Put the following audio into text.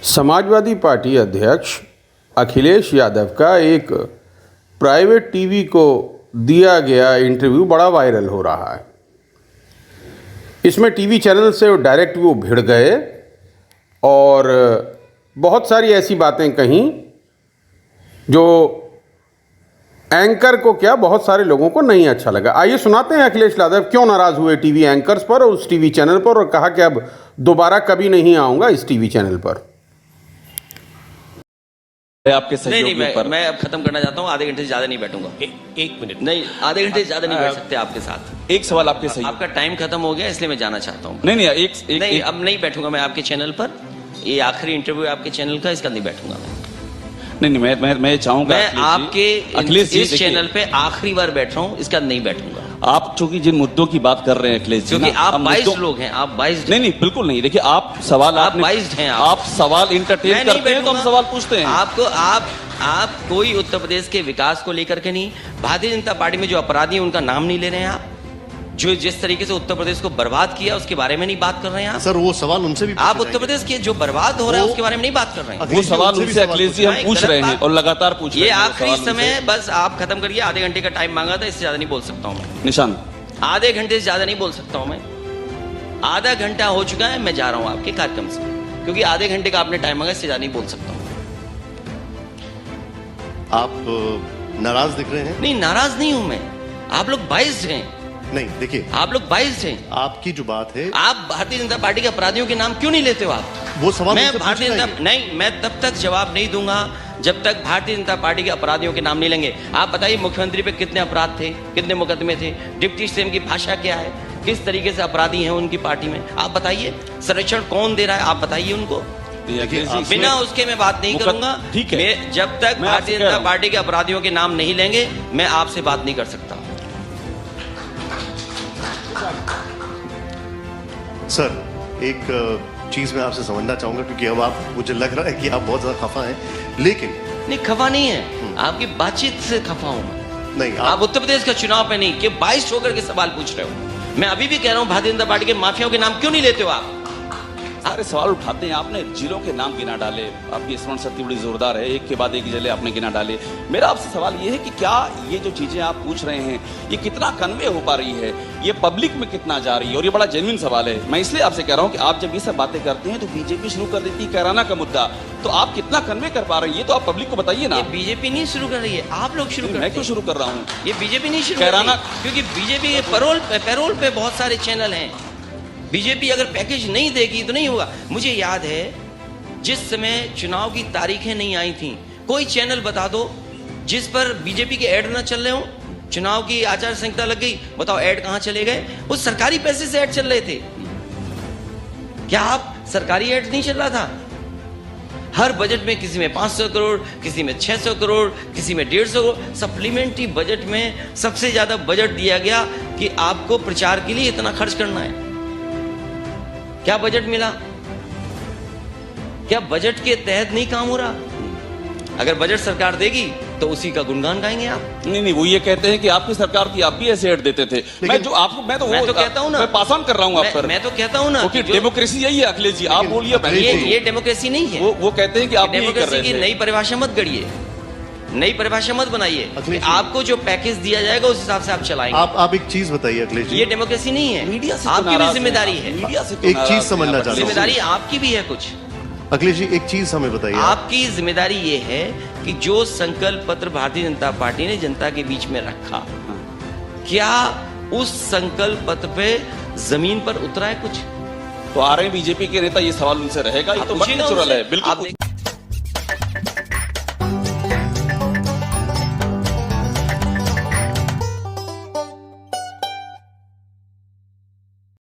Samajwadi party अध्यक्ष अखिलेश यादव का एक प्राइवेट टीवी को दिया गया इंटरव्यू बड़ा वायरल हो रहा है। इसमें टीवी चैनल से डायरेक्ट वो भिड़ गए और बहुत सारी ऐसी बातें कहीं जो एंकर को क्या बहुत सारे लोगों को नहीं अच्छा लगा। आइए सुनाते हैं अखिलेश यादव क्यों नाराज़ हुए टीवी एंकर्स पर और उस टीवी चैनल पर, और कहा कि अब दोबारा कभी नहीं आऊँगा इस टीवी चैनल पर। आपके सहयोग नहीं, मैं अब खत्म करना चाहता हूँ। आधे घंटे से ज्यादा नहीं बैठूंगा। एक मिनट नहीं, आधे घंटे से ज्यादा नहीं बैठ सकते आपके साथ। एक सवाल आपके सहयोग। आपका टाइम खत्म हो गया, इसलिए मैं जाना चाहता हूँ। नहीं, अब नहीं बैठूंगा मैं आपके चैनल पर। ये आखिरी इंटरव्यू आपके चैनल का, इसका नहीं बैठूंगा मैं। नहीं, मैं चाहूंगा मैं आपके इस चैनल देखिए, पे आखिरी बार बैठ रहा हूँ, इसका नहीं बैठूंगा। आप चूंकि जिन मुद्दों की बात कर रहे हैं अखिलेश जी, क्योंकि आप 22 लोग हैं, आप 22। नहीं, बिल्कुल नहीं। देखिए, आप सवाल आप 22 हैं। आप सवाल इंटरटेन करते हैं तो हम सवाल पूछते हैं आपको। आप कोई उत्तर प्रदेश के विकास को लेकर के नहीं, भारतीय जनता पार्टी में जो अपराधी हैं उनका नाम नहीं ले रहे हैं आप। जो जिस तरीके से उत्तर प्रदेश को बर्बाद किया उसके बारे में नहीं बात कर रहे हैं आप। सर, वो सवाल उनसे भी आप उत्तर प्रदेश के जो बर्बाद हो रहा है उसके बारे में नहीं बात कर रहे हैं। वो सवाल उनसे अखिलेश जी हम पूछ रहे हैं और लगातार पूछ रहे हैं। ये आखिरी समय बस आप खत्म करिए। आधे घंटे का टाइम मांगा था, इससे ज्यादा नहीं बोल सकता हूँ मैं। निशान, आधे घंटे से ज्यादा नहीं बोल सकता हूँ मैं। आधा घंटा हो चुका है, मैं जा रहा हूँ आपके कार्यक्रम से, क्योंकि आधे घंटे का आपने टाइम मांगा, इससे ज्यादा नहीं बोल सकता हूँ। आप नाराज दिख रहे हैं? नहीं, नाराज नहीं हूं मैं। आप लोग 22 हैं। नहीं, देखिए, आप लोग 22 हैं। आपकी जो बात है, आप भारतीय जनता पार्टी के अपराधियों के नाम क्यों नहीं लेते हो आप? वो सवाल मैं उनसे भारतीय पूछना जनता नहीं, मैं तब तक जवाब नहीं दूंगा जब तक भारतीय जनता पार्टी के अपराधियों के नाम नहीं लेंगे। आप बताइए, मुख्यमंत्री पे कितने अपराध थे, कितने मुकदमे थे? डिप्टी सीएम की भाषा क्या है? किस तरीके से अपराधी हैं उनकी पार्टी में? आप बताइए। संरक्षण कौन दे रहा है? आप बताइए उनको। बिना उसके मैं बात नहीं करूंगा। ठीक है, मैं जब तक भारतीय जनता पार्टी के अपराधियों के नाम नहीं लेंगे, मैं आपसे बात नहीं कर सकता। सर, एक चीज मैं आपसे समझना चाहूंगा, क्योंकि अब आप, मुझे लग रहा है कि आप बहुत ज्यादा खफा हैं, लेकिन नहीं, खफा नहीं है। आपकी बातचीत से खफा हूं मैं। नहीं, आप उत्तर प्रदेश का चुनाव पे नहीं कि 22 होकर के सवाल पूछ रहे हो। मैं अभी भी कह रहा हूं, भारतीय जनता पार्टी के माफियाओं के नाम क्यों नहीं लेते हो आप? सारे सवाल उठाते हैं। आपने जिलों के नाम गिना डाले, आपकी स्मरण शक्ति बड़ी जोरदार है, एक के बाद एक जिले आपने गिना डाले। मेरा आपसे सवाल ये है कि क्या ये जो चीजें आप पूछ रहे हैं ये कितना कन्वे हो पा रही है, ये पब्लिक में कितना जा रही है? और ये बड़ा जेन्युइन सवाल है। मैं इसलिए आपसे कह रहा हूँ कि आप जब ये सब बातें करते हैं तो बीजेपी शुरू कर देती है कैराना का मुद्दा, तो आप कितना कन्वे कर पा रहे हैं ये तो आप पब्लिक को बताइए ना। बीजेपी नहीं शुरू कर रही है, आप लोग शुरू कर। मैं क्यों शुरू कर रहा हूँ? ये बीजेपी नहीं शुरू कैराना, क्योंकि बीजेपी के पैरोल पे बहुत सारे चैनल हैं। बीजेपी अगर पैकेज नहीं देगी तो नहीं होगा। मुझे याद है, जिस समय चुनाव की तारीखें नहीं आई थी, कोई चैनल बता दो जिस पर बीजेपी के ऐड ना चल रहे हो। चुनाव की आचार संहिता लग गई, बताओ ऐड कहां चले गए? वो सरकारी पैसे से ऐड चल रहे थे। क्या आप सरकारी ऐड नहीं चल रहा था? हर बजट में किसी में 500 करोड़, किसी में 600 करोड़, किसी में 150 करोड़। सप्लीमेंट्री बजट में सबसे ज्यादा बजट दिया गया कि आपको प्रचार के लिए इतना खर्च करना है। क्या बजट मिला? क्या बजट के तहत नहीं काम हो रहा? अगर बजट सरकार देगी तो उसी का गुणगान गाएंगे आप। नहीं, वो ये कहते हैं कि आपकी सरकार थी, आप भी ऐसे ऐड देते थे। मैं तो कहता हूं ना, मैं पास ऑन कर रहा हूं आप पर। मैं तो कहता हूं ना कि डेमोक्रेसी यही है अखिलेश जी, आप बोलिए। ये डेमोक्रेसी नहीं है। वो कहते हैं कि आप डेमोक्रेसी की नई परिभाषा मत गढ़िए, नई परिभाषा मत बनाइए। आपको जो पैकेज दिया जाएगा उस हिसाब से आप चलाएंगे। आप एक चीज बताइए अखिलेश जी। ये डेमोक्रेसी नहीं है। मीडिया से आपकी भी जिम्मेदारी है। एक चीज समझना चाहता हूं। जिम्मेदारी आपकी भी है कुछ। अखिलेश जी, एक चीज हमें बताइए। आपकी जिम्मेदारी ये है कि जो संकल्प पत्र भारतीय जनता पार्टी ने जनता के बीच में रखा, क्या उस संकल्प पत्र पे जमीन पर उतरा है कुछ? तो आ रहे हैं बीजेपी के नेता, ये सवाल उनसे रहेगा। ये तो नेचुरल है, बिल्कुल।